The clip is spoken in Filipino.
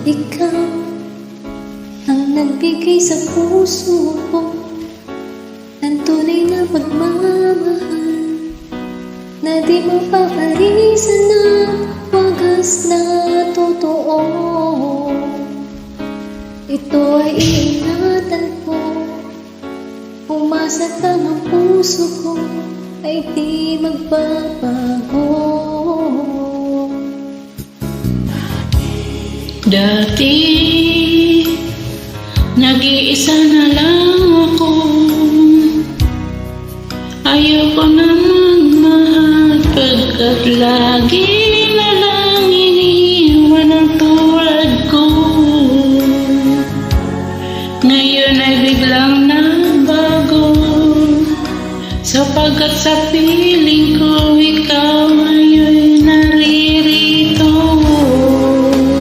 Ikaw ang nagbigay sa puso ko ng tunay na pagmamahal na di mo paparisan ng wagas na totoo. Ito ay iingatan ko, umasa ka ng puso ko ay di magbabago. Dati, nag-iisa na lang ako. Ayoko naman mahal pagkat lagi na lang iniiwan ang tulad ko. Ngayon ay biglang nabago sapagkat sa piling ko